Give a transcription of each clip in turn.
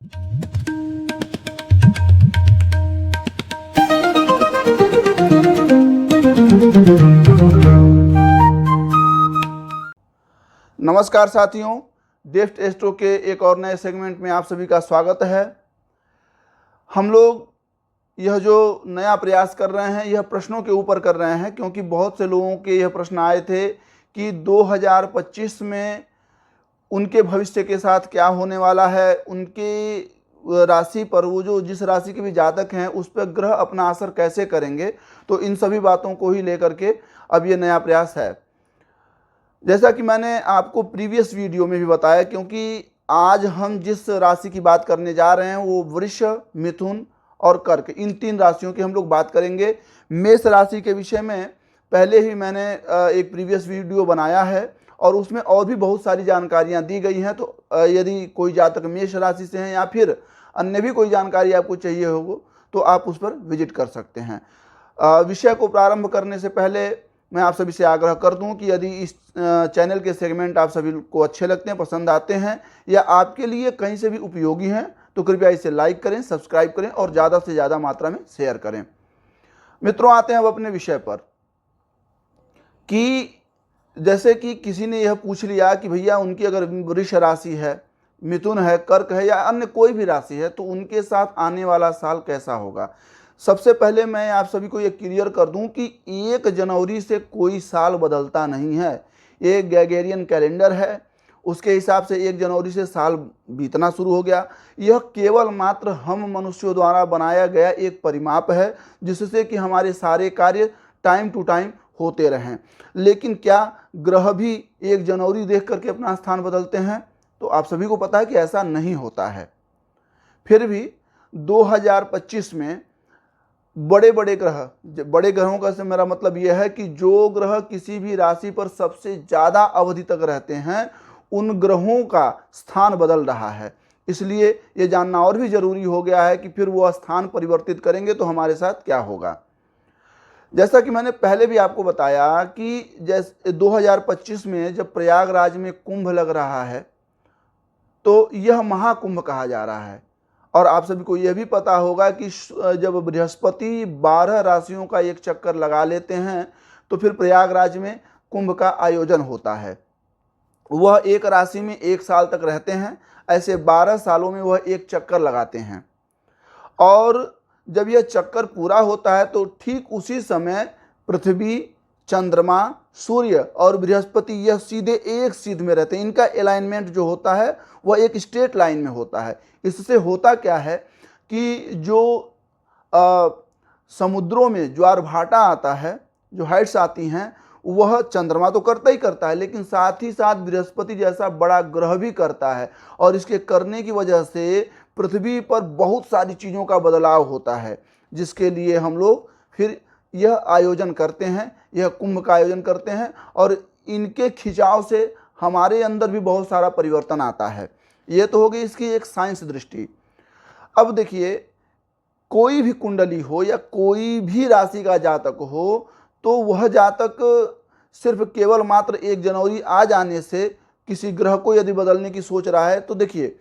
नमस्कार साथियों, डेफ्ट एस्ट्रो के एक और नए सेगमेंट में आप सभी का स्वागत है। हम लोग यह जो नया प्रयास कर रहे हैं यह प्रश्नों के ऊपर कर रहे हैं, क्योंकि बहुत से लोगों के यह प्रश्न आए थे कि 2025 में उनके भविष्य के साथ क्या होने वाला है, उनके राशि पर, वो जो जिस राशि के भी जातक हैं उस पर ग्रह अपना असर कैसे करेंगे। तो इन सभी बातों को ही लेकर के अब ये नया प्रयास है। जैसा कि मैंने आपको प्रीवियस वीडियो में भी बताया, क्योंकि आज हम जिस राशि की बात करने जा रहे हैं वो वृष, मिथुन और कर्क, इन 3 राशियों की हम लोग बात करेंगे। मेष राशि के विषय में पहले ही मैंने एक प्रीवियस वीडियो बनाया है और उसमें और भी बहुत सारी जानकारियां दी गई हैं। तो यदि कोई जातक मेष राशि से हैं या फिर अन्य भी कोई जानकारी आपको चाहिए हो तो आप उस पर विजिट कर सकते हैं। विषय को प्रारंभ करने से पहले मैं आप सभी से आग्रह कर दूं कि यदि इस चैनल के सेगमेंट आप सभी को अच्छे लगते हैं, पसंद आते हैं या आपके लिए कहीं से भी उपयोगी हैं तो कृपया इसे लाइक करें, सब्सक्राइब करें और ज़्यादा से ज़्यादा मात्रा में शेयर करें। मित्रों, आते हैं अब अपने विषय पर कि जैसे कि किसी ने यह पूछ लिया कि भैया उनकी अगर वृष राशि है, मिथुन है, कर्क है या अन्य कोई भी राशि है तो उनके साथ आने वाला साल कैसा होगा। सबसे पहले मैं आप सभी को ये क्लियर कर दूं कि 1 जनवरी से कोई साल बदलता नहीं है। ये ग्रेगोरियन कैलेंडर है, उसके हिसाब से 1 जनवरी से साल बीतना शुरू हो गया। यह केवल मात्र हम मनुष्यों द्वारा बनाया गया एक परिमाप है जिससे कि हमारे सारे कार्य टाइम टू टाइम होते रहें। लेकिन क्या ग्रह भी 1 जनवरी देख करके अपना स्थान बदलते हैं? तो आप सभी को पता है कि ऐसा नहीं होता है। फिर भी 2025 में बड़े ग्रहों का से मेरा मतलब यह है कि जो ग्रह किसी भी राशि पर सबसे ज़्यादा अवधि तक रहते हैं उन ग्रहों का स्थान बदल रहा है। इसलिए ये जानना और भी ज़रूरी हो गया है कि फिर वो स्थान परिवर्तित करेंगे तो हमारे साथ क्या होगा। जैसा कि मैंने पहले भी आपको बताया कि जैसे 2025 में जब प्रयागराज में कुंभ लग रहा है तो यह महाकुंभ कहा जा रहा है। और आप सभी को यह भी पता होगा कि जब बृहस्पति 12 राशियों का एक चक्कर लगा लेते हैं तो फिर प्रयागराज में कुंभ का आयोजन होता है। वह एक राशि में 1 साल तक रहते हैं, ऐसे 12 सालों में वह एक चक्कर लगाते हैं। और जब यह चक्कर पूरा होता है तो ठीक उसी समय पृथ्वी, चंद्रमा, सूर्य और बृहस्पति यह सीधे एक सीध में रहते हैं। इनका अलाइनमेंट जो होता है वह एक स्ट्रेट लाइन में होता है। इससे होता क्या है कि जो समुद्रों में ज्वार भाटा आता है, जो हाइट्स आती हैं, वह चंद्रमा तो करता ही करता है लेकिन साथ ही साथ बृहस्पति जैसा बड़ा ग्रह भी करता है। और इसके करने की वजह से पृथ्वी पर बहुत सारी चीज़ों का बदलाव होता है, जिसके लिए हम लोग फिर यह आयोजन करते हैं, यह कुंभ का आयोजन करते हैं। और इनके खिंचाव से हमारे अंदर भी बहुत सारा परिवर्तन आता है। ये तो हो गई इसकी एक साइंस दृष्टि। अब देखिए, कोई भी कुंडली हो या कोई भी राशि का जातक हो तो वह जातक सिर्फ केवल मात्र 1 जनवरी आ जाने से किसी ग्रह को यदि बदलने की सोच रहा है तो देखिए,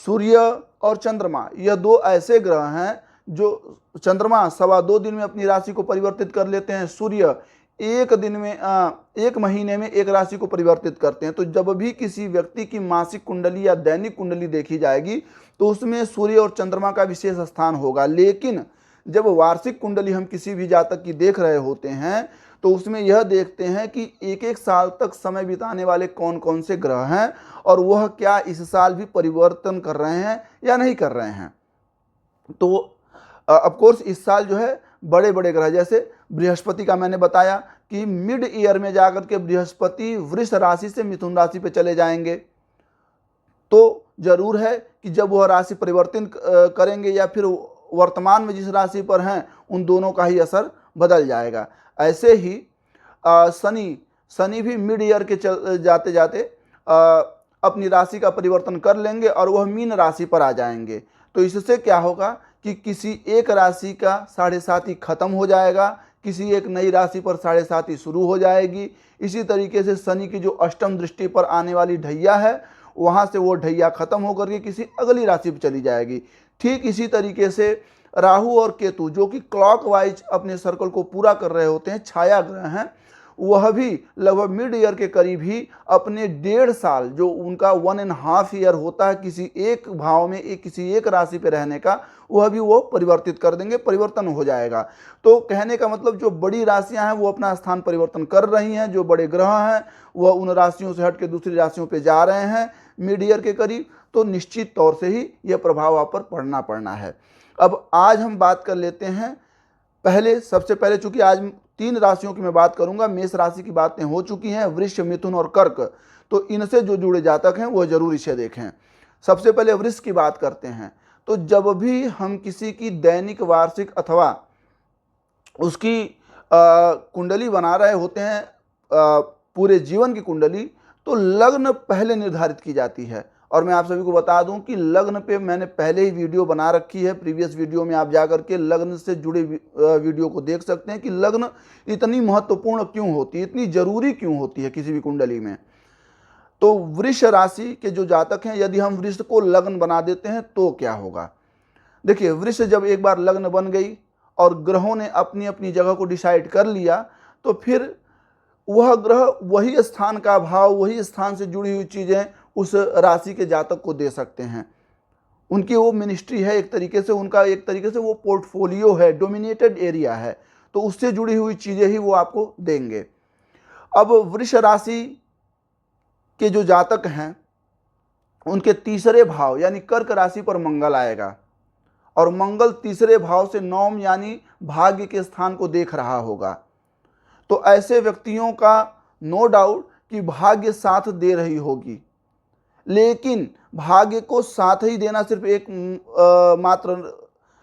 सूर्य और चंद्रमा यह 2 ऐसे ग्रह हैं जो चंद्रमा 2.25 दिन में अपनी राशि को परिवर्तित कर लेते हैं, सूर्य 1 महीने में एक राशि को परिवर्तित करते हैं। तो जब भी किसी व्यक्ति की मासिक कुंडली या दैनिक कुंडली देखी जाएगी तो उसमें सूर्य और चंद्रमा का विशेष स्थान होगा। लेकिन जब वार्षिक कुंडली हम किसी भी जातक की देख रहे होते हैं तो उसमें यह देखते हैं कि 1-1 साल तक समय बिताने वाले कौन कौन से ग्रह हैं और वह क्या इस साल भी परिवर्तन कर रहे हैं या नहीं कर रहे हैं। तो ऑफ कोर्स इस साल जो है बड़े बड़े ग्रह, जैसे बृहस्पति का मैंने बताया कि मिड ईयर में जाकर के बृहस्पति वृष राशि से मिथुन राशि पे चले जाएंगे। तो जरूर है कि जब वह राशि परिवर्तन करेंगे या फिर वर्तमान में जिस राशि पर हैं उन दोनों का ही असर बदल जाएगा। ऐसे ही शनि भी मिड ईयर के जाते जाते अपनी राशि का परिवर्तन कर लेंगे और वह मीन राशि पर आ जाएंगे। तो इससे क्या होगा कि किसी एक राशि का 7.5 खत्म हो जाएगा, किसी एक नई राशि पर 7.5 शुरू हो जाएगी। इसी तरीके से शनि की जो अष्टम दृष्टि पर आने वाली ढैया है वहाँ से वो ढैया खत्म होकर के किसी अगली राशि पर चली जाएगी। ठीक इसी तरीके से राहु और केतु जो कि क्लॉकवाइज अपने सर्कल को पूरा कर रहे होते हैं, छाया ग्रह हैं, वह भी लगभग मिड ईयर के करीब ही अपने 1.5 साल जो उनका 1.5 ईयर होता है किसी एक भाव में किसी एक राशि पे रहने का, वह भी वो परिवर्तित कर देंगे, परिवर्तन हो जाएगा। तो कहने का मतलब जो बड़ी राशियां हैं वो अपना स्थान परिवर्तन कर रही हैं, जो बड़े ग्रह हैं वह उन राशियों से हट के दूसरी राशियों पे जा रहे हैं मिड ईयर के करीब, तो निश्चित तौर से ही यह प्रभाव आप पर पड़ना है। अब आज हम बात कर लेते हैं सबसे पहले चूंकि आज 3 राशियों की मैं बात करूंगा, मेष राशि की बातें हो चुकी हैं, वृष, मिथुन और कर्क, तो इनसे जो जुड़े जातक हैं वो जरूर इसे देखें। सबसे पहले वृष की बात करते हैं। तो जब भी हम किसी की दैनिक, वार्षिक अथवा उसकी कुंडली बना रहे होते हैं, पूरे जीवन की कुंडली, तो लग्न पहले निर्धारित की जाती है। और मैं आप सभी को बता दूं कि लग्न पे मैंने पहले ही वीडियो बना रखी है, प्रीवियस वीडियो में आप जाकर के लग्न से जुड़े वीडियो को देख सकते हैं कि लग्न इतनी महत्वपूर्ण क्यों होती है, इतनी जरूरी क्यों होती है किसी भी कुंडली में। तो वृष राशि के जो जातक हैं, यदि हम वृष को लग्न बना देते हैं तो क्या होगा। देखिए, वृष जब एक बार लग्न बन गई और ग्रहों ने अपनी अपनी जगह को डिसाइड कर लिया, तो फिर वह ग्रह वही स्थान का भाव, वही स्थान से जुड़ी हुई चीजें उस राशि के जातक को दे सकते हैं। उनकी वो मिनिस्ट्री है एक तरीके से, उनका एक तरीके से वो पोर्टफोलियो है, डोमिनेटेड एरिया है, तो उससे जुड़ी हुई चीजें ही वो आपको देंगे। अब वृष राशि के जो जातक हैं उनके तीसरे भाव यानी कर्क राशि पर मंगल आएगा, और मंगल तीसरे भाव से नौम यानी भाग्य के स्थान को देख रहा होगा। तो ऐसे व्यक्तियों का नो डाउट कि भाग्य साथ दे रही होगी, लेकिन भाग्य को साथ ही देना सिर्फ एक मात्र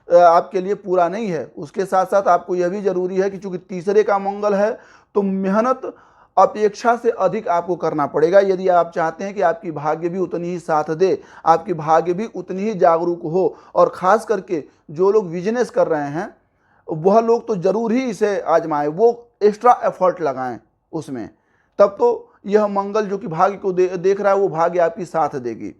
आपके लिए पूरा नहीं है। उसके साथ साथ आपको यह भी जरूरी है कि चूंकि तीसरे का मंगल है तो मेहनत अपेक्षा से अधिक आपको करना पड़ेगा, यदि आप चाहते हैं कि आपकी भाग्य भी उतनी ही साथ दे, आपकी भाग्य भी उतनी ही जागरूक हो। और खास करके जो लोग बिजनेस कर रहे हैं वह लोग तो जरूर ही इसे आजमाएं, वो एक्स्ट्रा एफर्ट लगाएं उसमें, तब तो यह मंगल जो कि भाग्य को देख रहा है वो भाग्य आपकी साथ देगी।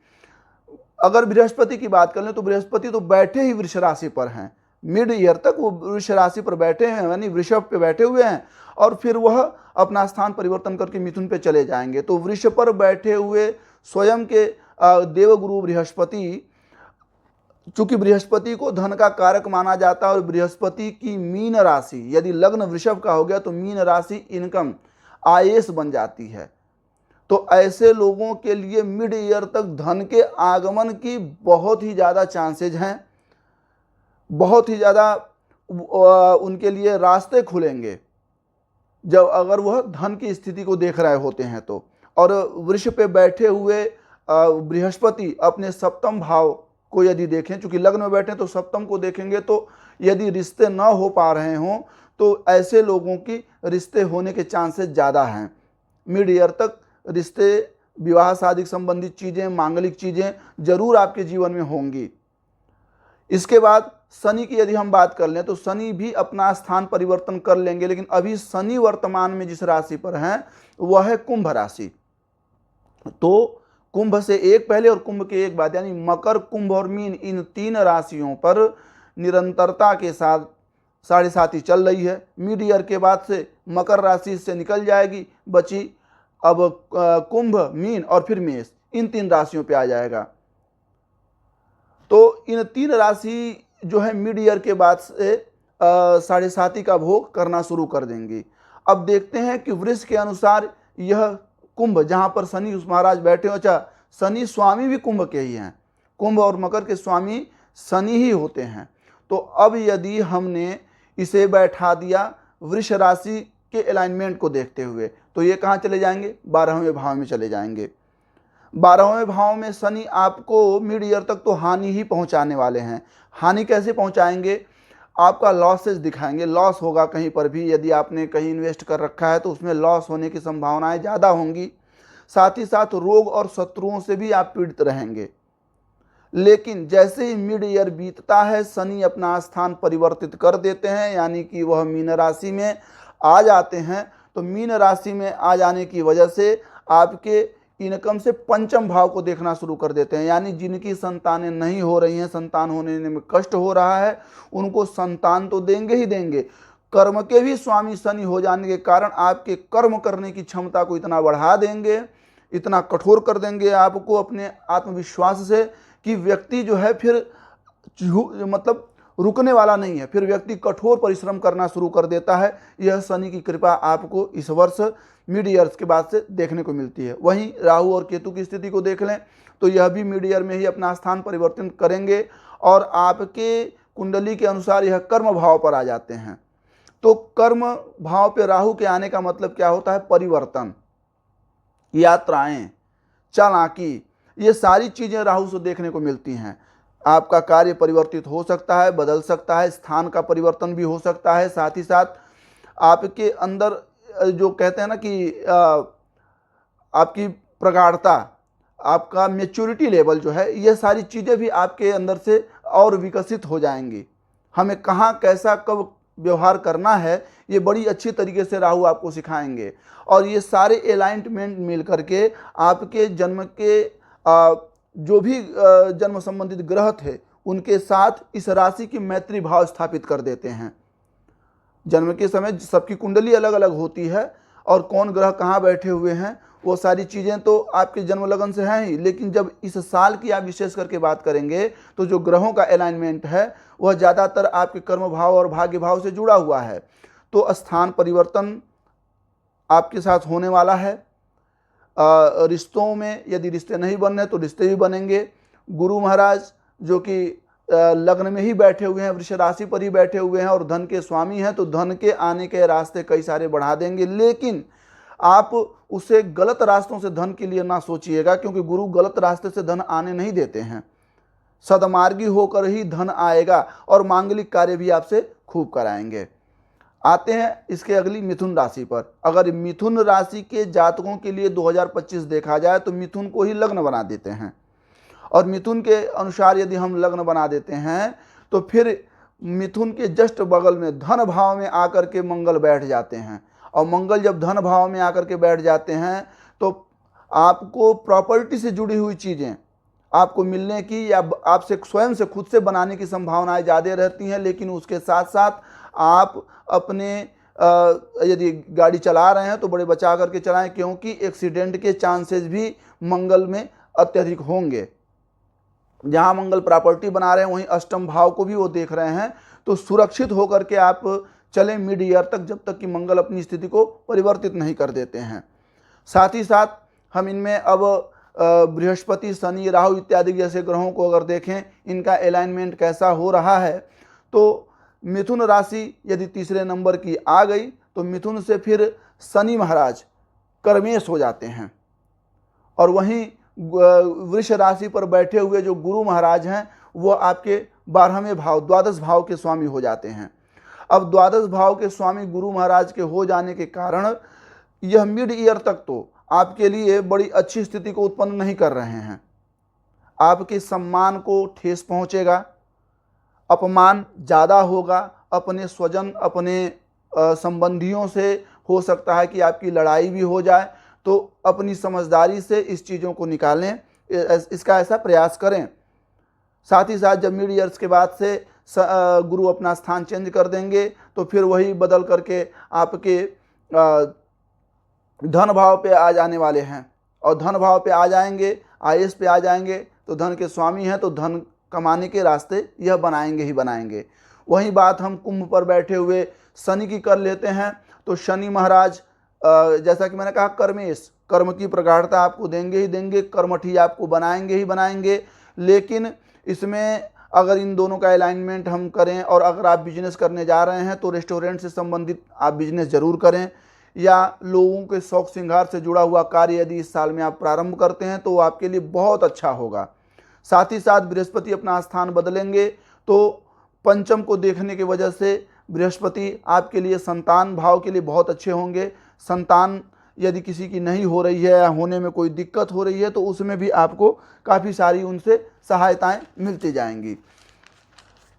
अगर बृहस्पति की बात कर लें तो बृहस्पति तो बैठे ही वृष राशि पर हैं, मिड ईयर तक वो वृष राशि पर बैठे हैं, यानी वृषभ पे बैठे हुए हैं, और फिर वह अपना स्थान परिवर्तन करके मिथुन पे चले जाएंगे। तो वृष पर बैठे हुए स्वयं के देवगुरु बृहस्पति, चूंकि बृहस्पति को धन का कारक माना जाता है, और बृहस्पति की मीन राशि यदि लग्न वृषभ का हो गया तो मीन राशि इनकम, आयस बन जाती है। तो ऐसे लोगों के लिए मिड ईयर तक धन के आगमन की बहुत ही ज़्यादा चांसेज हैं, बहुत ही ज़्यादा उनके लिए रास्ते खुलेंगे जब अगर वह धन की स्थिति को देख रहे होते हैं तो। और वृष पे बैठे हुए बृहस्पति अपने सप्तम भाव को यदि देखें, चूंकि लग्न में बैठे तो सप्तम को देखेंगे, तो यदि रिश्ते न हो पा रहे हों तो ऐसे लोगों की रिश्ते होने के चांसेस ज़्यादा हैं। मिड ईयर तक रिश्ते, विवाह शादी संबंधित चीज़ें, मांगलिक चीज़ें जरूर आपके जीवन में होंगी। इसके बाद शनि की यदि हम बात कर लें तो शनि भी अपना स्थान परिवर्तन कर लेंगे, लेकिन अभी शनि वर्तमान में जिस राशि पर हैं वह है कुंभ राशि। तो कुंभ से एक पहले और कुंभ के एक बाद यानी मकर, कुंभ और मीन, इन 3 राशियों पर निरंतरता के साथ 7.5 चल रही है। मिड ईयर के बाद से मकर राशि से निकल जाएगी, बची अब कुंभ, मीन और फिर मेष, इन 3 राशियों पे आ जाएगा। तो इन 3 राशि जो है मिड ईयर के बाद से 7.5 का भोग करना शुरू कर देंगी। अब देखते हैं कि वृष के अनुसार यह कुंभ जहां पर शनि उस महाराज बैठे हो, अच्छा शनि स्वामी भी कुंभ के ही हैं, कुंभ और मकर के स्वामी शनि ही होते हैं। तो अब यदि हमने इसे बैठा दिया वृष राशि के अलाइनमेंट को देखते हुए, तो ये कहाँ चले जाएंगे, 12वें भाव में चले जाएंगे। 12वें भाव में शनि आपको मिड ईयर तक तो हानि ही पहुंचाने वाले हैं। हानि कैसे पहुंचाएंगे, आपका लॉसेस दिखाएंगे, लॉस होगा कहीं पर भी, यदि आपने कहीं इन्वेस्ट कर रखा है तो उसमें लॉस होने की संभावनाएं ज़्यादा होंगी। साथ ही साथ रोग और शत्रुओं से भी आप पीड़ित रहेंगे। लेकिन जैसे ही मिड ईयर बीतता है शनि अपना स्थान परिवर्तित कर देते हैं, यानी कि वह मीन राशि में आ जाते हैं। तो मीन राशि में आ जाने की वजह से आपके इनकम से पंचम भाव को देखना शुरू कर देते हैं। यानी जिनकी संतानें नहीं हो रही हैं, संतान होने में कष्ट हो रहा है, उनको संतान तो देंगे ही देंगे। कर्म के भी स्वामी शनि हो जाने के कारण आपके कर्म करने की क्षमता को इतना बढ़ा देंगे, इतना कठोर कर देंगे आपको अपने आत्मविश्वास से कि व्यक्ति जो है फिर मतलब रुकने वाला नहीं है, फिर व्यक्ति कठोर परिश्रम करना शुरू कर देता है। यह शनि की कृपा आपको इस वर्ष मिड ईयर्स के बाद से देखने को मिलती है। वहीं राहु और केतु की स्थिति को देख लें तो यह भी मिड ईयर में ही अपना स्थान परिवर्तन करेंगे और आपके कुंडली के अनुसार यह कर्म भाव पर आ जाते हैं। तो कर्म भाव पे राहु के आने का मतलब क्या होता है? परिवर्तन, यात्राएं, चालाकी, ये सारी चीजें राहु से देखने को मिलती हैं। आपका कार्य परिवर्तित हो सकता है, बदल सकता है, स्थान का परिवर्तन भी हो सकता है। साथ ही साथ आपके अंदर जो कहते हैं ना कि आपकी प्रगाढ़ता, आपका मैच्योरिटी लेवल जो है, ये सारी चीज़ें भी आपके अंदर से और विकसित हो जाएंगी। हमें कहाँ कैसा कब व्यवहार करना है, ये बड़ी अच्छी तरीके से राहु आपको सिखाएंगे। और ये सारे अलाइनमेंट मिल करके आपके जन्म के जो भी जन्म संबंधित ग्रह थे उनके साथ इस राशि की मैत्री भाव स्थापित कर देते हैं। जन्म के समय सबकी कुंडली अलग अलग होती है और कौन ग्रह कहाँ बैठे हुए हैं वो सारी चीज़ें तो आपके जन्म लगन से हैं ही, लेकिन जब इस साल की आप विशेष करके बात करेंगे तो जो ग्रहों का अलाइनमेंट है वह ज़्यादातर आपके कर्म भाव और भाग्य भाव से जुड़ा हुआ है। तो स्थान परिवर्तन आपके साथ होने वाला है। रिश्तों में यदि रिश्ते नहीं बन रहे तो रिश्ते भी बनेंगे। गुरु महाराज जो कि लग्न में ही बैठे हुए हैं, वृष राशि पर ही बैठे हुए हैं और धन के स्वामी हैं, तो धन के आने के रास्ते कई सारे बढ़ा देंगे। लेकिन आप उसे गलत रास्तों से धन के लिए ना सोचिएगा, क्योंकि गुरु गलत रास्ते से धन आने नहीं देते हैं। सदमार्गी होकर ही धन आएगा और मांगलिक कार्य भी आपसे खूब कराएंगे। आते हैं इसके अगली मिथुन राशि पर। अगर मिथुन राशि के जातकों के लिए 2025 देखा जाए तो मिथुन को ही लग्न बना देते हैं, और मिथुन के अनुसार यदि हम लग्न बना देते हैं तो फिर मिथुन के जस्ट बगल में धन भाव में आकर के मंगल बैठ जाते हैं। और मंगल जब धन भाव में आकर के बैठ जाते हैं तो आपको प्रॉपर्टी से जुड़ी हुई चीज़ें आपको मिलने की या आपसे स्वयं से खुद से बनाने की संभावनाएं ज़्यादा रहती हैं। लेकिन उसके साथ साथ आप अपने यदि गाड़ी चला रहे हैं तो बड़े बचा करके चलाएं, क्योंकि एक्सीडेंट के चांसेस भी मंगल में अत्यधिक होंगे। जहां मंगल प्रॉपर्टी बना रहे हैं वहीं अष्टम भाव को भी वो देख रहे हैं, तो सुरक्षित होकर के आप चलें मिड ईयर तक, जब तक कि मंगल अपनी स्थिति को परिवर्तित नहीं कर देते हैं। साथ ही साथ हम इनमें अब बृहस्पति, शनि, राहु इत्यादि जैसे ग्रहों को अगर देखें इनका अलाइनमेंट कैसा हो रहा है, तो मिथुन राशि यदि तीसरे नंबर की आ गई तो मिथुन से फिर शनि महाराज कर्मेश हो जाते हैं, और वहीं वृष राशि पर बैठे हुए जो गुरु महाराज हैं वो आपके 12वें भाव, द्वादश भाव के स्वामी हो जाते हैं। अब द्वादश भाव के स्वामी गुरु महाराज के हो जाने के कारण यह मिड ईयर तक तो आपके लिए बड़ी अच्छी स्थिति को उत्पन्न नहीं कर रहे हैं। आपके सम्मान को ठेस पहुंचेगा, अपमान ज़्यादा होगा, अपने स्वजन, अपने संबंधियों से हो सकता है कि आपकी लड़ाई भी हो जाए। तो अपनी समझदारी से इस चीज़ों को निकालें, इसका ऐसा प्रयास करें। साथ ही साथ जब मिड ईयर्स के बाद से गुरु अपना स्थान चेंज कर देंगे तो फिर वही बदल करके आपके धन भाव पे आ जाने वाले हैं, और धन भाव पे आ जाएंगे, आयस पे आ जाएंगे तो धन के स्वामी हैं, तो धन कमाने के रास्ते यह बनाएंगे ही बनाएंगे। वही बात हम कुंभ पर बैठे हुए शनि की कर लेते हैं, तो शनि महाराज जैसा कि मैंने कहा कर्मेश, कर्म की प्रगाढ़ता आपको देंगे ही देंगे, कर्मठी आपको बनाएंगे ही बनाएंगे। लेकिन इसमें अगर इन दोनों का अलाइनमेंट हम करें, और अगर आप बिजनेस करने जा रहे हैं तो रेस्टोरेंट से संबंधित आप बिजनेस जरूर करें, या लोगों के शौक श्रृंगार से जुड़ा हुआ कार्य यदि इस साल में आप प्रारंभ करते हैं तो आपके लिए बहुत अच्छा होगा। साथ ही साथ बृहस्पति अपना स्थान बदलेंगे, तो पंचम को देखने की वजह से बृहस्पति आपके लिए संतान भाव के लिए बहुत अच्छे होंगे। संतान यदि किसी की नहीं हो रही है या होने में कोई दिक्कत हो रही है तो उसमें भी आपको काफ़ी सारी उनसे सहायताएं मिलती जाएंगी।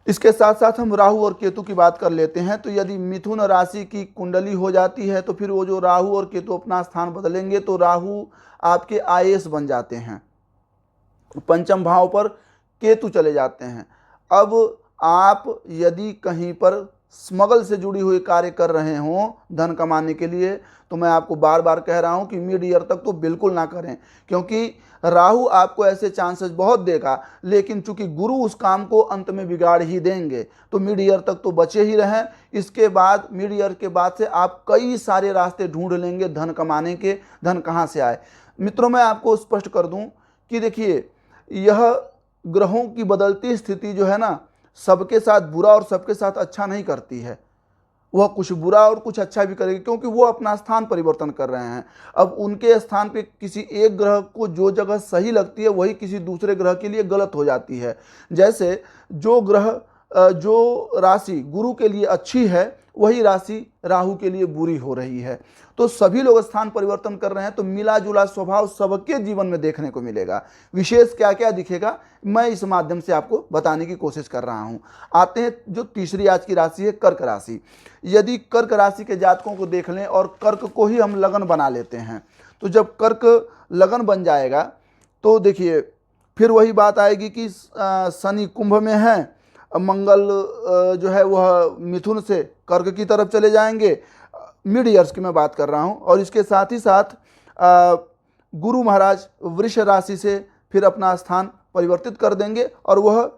इसके साथ साथ हम राहु और केतु की बात कर लेते हैं। तो यदि मिथुन राशि की कुंडली हो जाती है तो फिर वो जो राहु और केतु अपना स्थान बदलेंगे तो राहु आपके आईएएस बन जाते हैं, पंचम भाव पर केतु चले जाते हैं। अब आप यदि कहीं पर स्मगल से जुड़ी हुई कार्य कर रहे हों धन कमाने के लिए, तो मैं आपको बार बार कह रहा हूं कि मिड ईयर तक तो बिल्कुल ना करें, क्योंकि राहु आपको ऐसे चांसेस बहुत देगा, लेकिन चूंकि गुरु उस काम को अंत में बिगाड़ ही देंगे, तो मिड ईयर तक तो बचे ही रहें। इसके बाद मिड ईयर के बाद से आप कई सारे रास्ते ढूंढ लेंगे धन कमाने के। धन कहाँ से आए मित्रों, मैं आपको स्पष्ट कर दूं कि देखिए, यह ग्रहों की बदलती स्थिति जो है ना, सबके साथ बुरा और सबके साथ अच्छा नहीं करती है। वह कुछ बुरा और कुछ अच्छा भी करेगी, क्योंकि वो अपना स्थान परिवर्तन कर रहे हैं। अब उनके स्थान पे किसी एक ग्रह को जो जगह सही लगती है वही किसी दूसरे ग्रह के लिए गलत हो जाती है। जैसे जो ग्रह जो राशि गुरु के लिए अच्छी है वही राशि राहु के लिए बुरी हो रही है। तो सभी लोग स्थान परिवर्तन कर रहे हैं, तो मिला जुला स्वभाव सबके जीवन में देखने को मिलेगा। विशेष क्या क्या दिखेगा मैं इस माध्यम से आपको बताने की कोशिश कर रहा हूं। आते हैं जो तीसरी आज की राशि है कर्क राशि। यदि कर्क राशि के जातकों को देख लें और कर्क को ही हम लगन बना लेते हैं, तो जब कर्क लगन बन जाएगा तो देखिए फिर वही बात आएगी कि शनि कुंभ में है, मंगल जो है वह मिथुन से कर्क की तरफ चले जाएंगे। मिड ईयर्स की मैं बात कर रहा हूं। और इसके साथ ही साथ गुरु महाराज वृष राशि से फिर अपना स्थान परिवर्तित कर देंगे और वह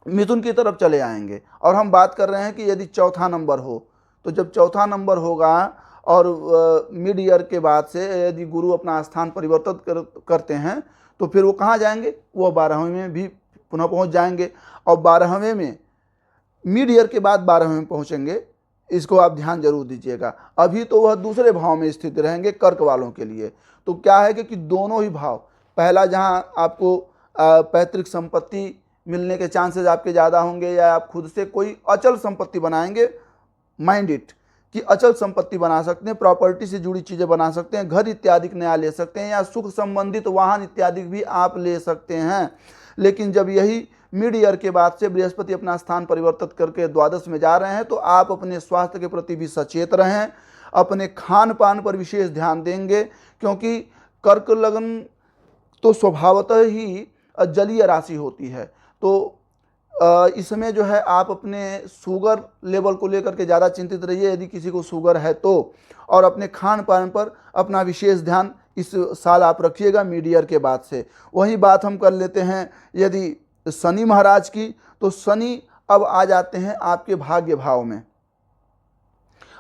मिथुन की तरफ चले आएंगे। और हम बात कर रहे हैं कि यदि चौथा नंबर हो, तो जब चौथा नंबर होगा और मिड ईयर के बाद से यदि गुरु अपना स्थान परिवर्तित करते हैं तो फिर वो कहाँ जाएंगे, वो 12वें में भी पुनः पहुंच जाएंगे। और 12वें में मिड ईयर के बाद 12वें में पहुंचेंगे, इसको आप ध्यान जरूर दीजिएगा। अभी तो वह दूसरे भाव में स्थित रहेंगे कर्क वालों के लिए। तो क्या है कि दोनों ही भाव, पहला जहां आपको पैतृक संपत्ति मिलने के चांसेस आपके ज़्यादा होंगे, या आप खुद से कोई अचल संपत्ति बनाएंगे, माइंड इट कि अचल संपत्ति बना सकते हैं, प्रॉपर्टी से जुड़ी चीज़ें बना सकते हैं, घर इत्यादि नया ले सकते हैं, या सुख संबंधित वाहन इत्यादि भी आप ले सकते हैं। लेकिन जब यही मिड ईयर के बाद से बृहस्पति अपना स्थान परिवर्तित करके द्वादश में जा रहे हैं, तो आप अपने स्वास्थ्य के प्रति भी सचेत रहें, अपने खान पान पर विशेष ध्यान देंगे, क्योंकि कर्क लगन तो स्वभावतः ही जलीय राशि होती है। तो इसमें जो है आप अपने शुगर लेवल को लेकर के ज़्यादा चिंतित रहिए यदि किसी को शुगर है तो, और अपने खान पान पर अपना विशेष ध्यान इस साल आप रखिएगा मिड ईयर के बाद से। वही बात हम कर लेते हैं यदि शनि महाराज की, तो शनि अब आ जाते हैं आपके भाग्य भाव में।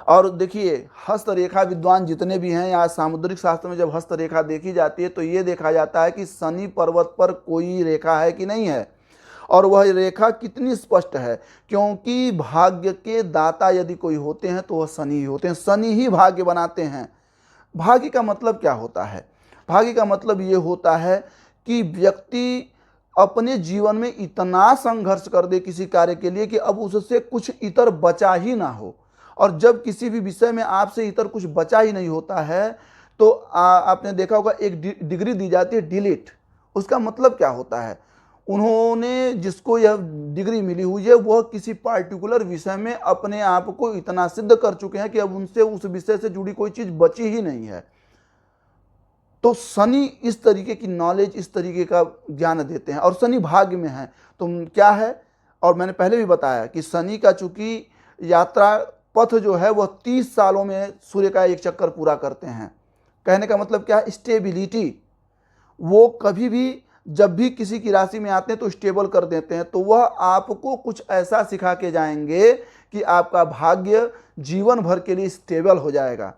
और देखिए हस्तरेखा विद्वान जितने भी हैं, या सामुद्रिक शास्त्र में जब हस्तरेखा देखी जाती है तो ये देखा जाता है कि शनि पर्वत पर कोई रेखा है कि नहीं है, और वह रेखा कितनी स्पष्ट है, क्योंकि भाग्य के दाता यदि कोई होते हैं तो वह शनि ही होते हैं। शनि ही भाग्य बनाते हैं। भाग्य का मतलब क्या होता है? भाग्य का मतलब ये होता है कि व्यक्ति अपने जीवन में इतना संघर्ष कर दे किसी कार्य के लिए कि अब उससे कुछ इतर बचा ही ना हो। और जब किसी भी विषय में आपसे इतर कुछ बचा ही नहीं होता है तो आपने देखा होगा एक डिग्री दी जाती है डिलीट। उसका मतलब क्या होता है? उन्होंने जिसको यह डिग्री मिली हुई है वह किसी पार्टिकुलर विषय में अपने आप को इतना सिद्ध कर चुके हैं कि अब उनसे उस विषय से जुड़ी कोई चीज बची ही नहीं है। तो शनि इस तरीके की नॉलेज, इस तरीके का ज्ञान देते हैं, और शनि भाग्य में है तो क्या है, और मैंने पहले भी बताया कि शनि का चूंकि यात्रा पथ जो है वह 30 सालों में सूर्य का एक चक्कर पूरा करते हैं। कहने का मतलब क्या है? स्टेबिलिटी। वो कभी भी जब भी किसी की राशि में आते हैं तो स्टेबल कर देते हैं। तो वह आपको कुछ ऐसा सिखा के जाएंगे कि आपका भाग्य जीवन भर के लिए स्टेबल हो जाएगा।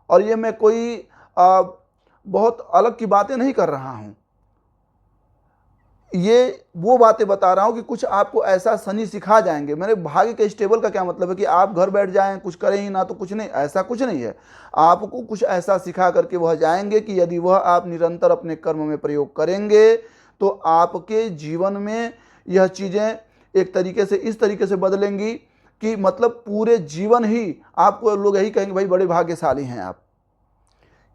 और ये मैं कोई बहुत अलग की बातें नहीं कर रहा हूं, ये वो बातें बता रहा हूं कि कुछ आपको ऐसा शनि सिखा जाएंगे। मेरे भाग्य के स्टेबल का क्या मतलब है कि आप घर बैठ जाएं, कुछ करें ही ना तो कुछ नहीं, ऐसा कुछ नहीं है। आपको कुछ ऐसा सिखा करके वह जाएंगे कि यदि वह आप निरंतर अपने कर्म में प्रयोग करेंगे तो आपके जीवन में यह चीज़ें एक तरीके से इस तरीके से बदलेंगी कि मतलब पूरे जीवन ही आपको लोग यही कहेंगे भाई बड़े भाग्यशाली हैं आप।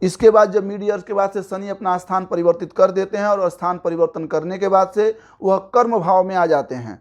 इसके बाद जब मिड ईयर्स के बाद से शनि अपना स्थान परिवर्तित कर देते हैं, और स्थान परिवर्तन करने के बाद से वह कर्म भाव में आ जाते हैं।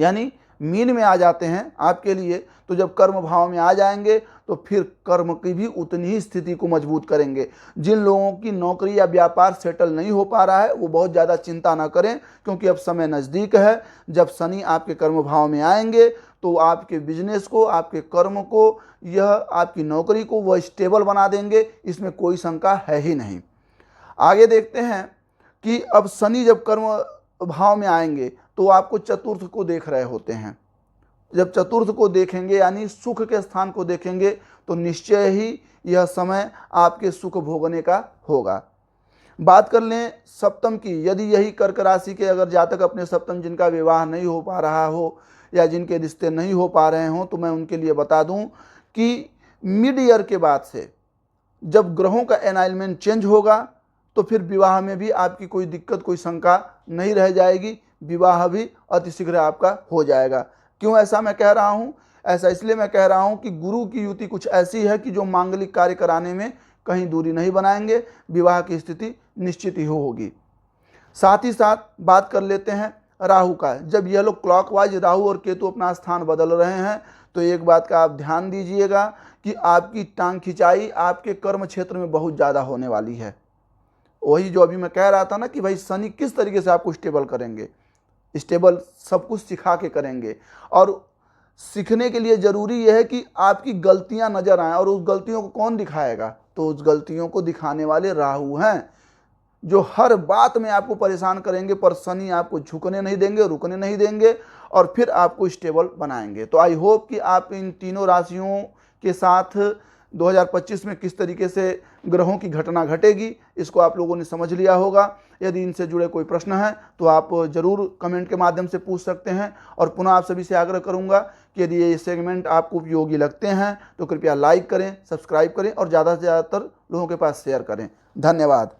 यानी मीन में आ जाते हैं आपके लिए। तो जब कर्म भाव में आ जाएंगे तो फिर कर्म की भी उतनी ही स्थिति को मजबूत करेंगे। जिन लोगों की नौकरी या व्यापार सेटल नहीं हो पा रहा है वो बहुत ज़्यादा चिंता ना करें, क्योंकि अब समय नज़दीक है। जब शनि आपके कर्म भाव में आएंगे तो आपके बिजनेस को, आपके कर्म को, यह आपकी नौकरी को वह स्टेबल बना देंगे, इसमें कोई शंका है ही नहीं। आगे देखते हैं कि अब शनि जब कर्म भाव में आएंगे तो आपको चतुर्थ को देख रहे होते हैं। जब चतुर्थ को देखेंगे यानी सुख के स्थान को देखेंगे तो निश्चय ही यह समय आपके सुख भोगने का होगा। बात कर लें सप्तम की, यदि यही कर्क राशि के अगर जातक अपने सप्तम जिनका विवाह नहीं हो पा रहा हो या जिनके रिश्ते नहीं हो पा रहे हों, तो मैं उनके लिए बता दूं कि मिड ईयर के बाद से जब ग्रहों का अलाइनमेंट चेंज होगा तो फिर विवाह में भी आपकी कोई दिक्कत, कोई शंका नहीं रह जाएगी। विवाह भी अतिशीघ्र आपका हो जाएगा। क्यों ऐसा मैं कह रहा हूँ? ऐसा इसलिए मैं कह रहा हूँ कि गुरु की युति कुछ ऐसी है कि जो मांगलिक कार्य कराने में कहीं दूरी नहीं बनाएंगे, विवाह की स्थिति निश्चित ही होगी। साथ ही साथ बात कर लेते हैं राहु का। जब यह लोग क्लॉकवाइज राहु और केतु अपना स्थान बदल रहे हैं तो एक बात का आप ध्यान दीजिएगा कि आपकी टांग खिंचाई आपके कर्म क्षेत्र में बहुत ज़्यादा होने वाली है। वही जो अभी मैं कह रहा था ना कि भाई शनि किस तरीके से आपको स्टेबल करेंगे, स्टेबल सब कुछ सिखा के करेंगे। और सीखने के लिए ज़रूरी यह है कि आपकी गलतियां नज़र आएँ। और उस गलतियों को कौन दिखाएगा? तो उस गलतियों को दिखाने वाले राहु हैं, जो हर बात में आपको परेशान करेंगे, पर शनि आपको झुकने नहीं देंगे, रुकने नहीं देंगे और फिर आपको स्टेबल बनाएंगे। तो आई होप कि आप इन तीनों राशियों के साथ 2025 में किस तरीके से ग्रहों की घटना घटेगी इसको आप लोगों ने समझ लिया होगा। यदि इनसे जुड़े कोई प्रश्न हैं तो आप ज़रूर कमेंट के माध्यम से पूछ सकते हैं। और पुनः आप सभी से आग्रह करूंगा कि यदि ये सेगमेंट आपको उपयोगी लगते हैं तो कृपया लाइक करें, सब्सक्राइब करें और ज़्यादा से ज़्यादातर लोगों के पास शेयर करें। धन्यवाद।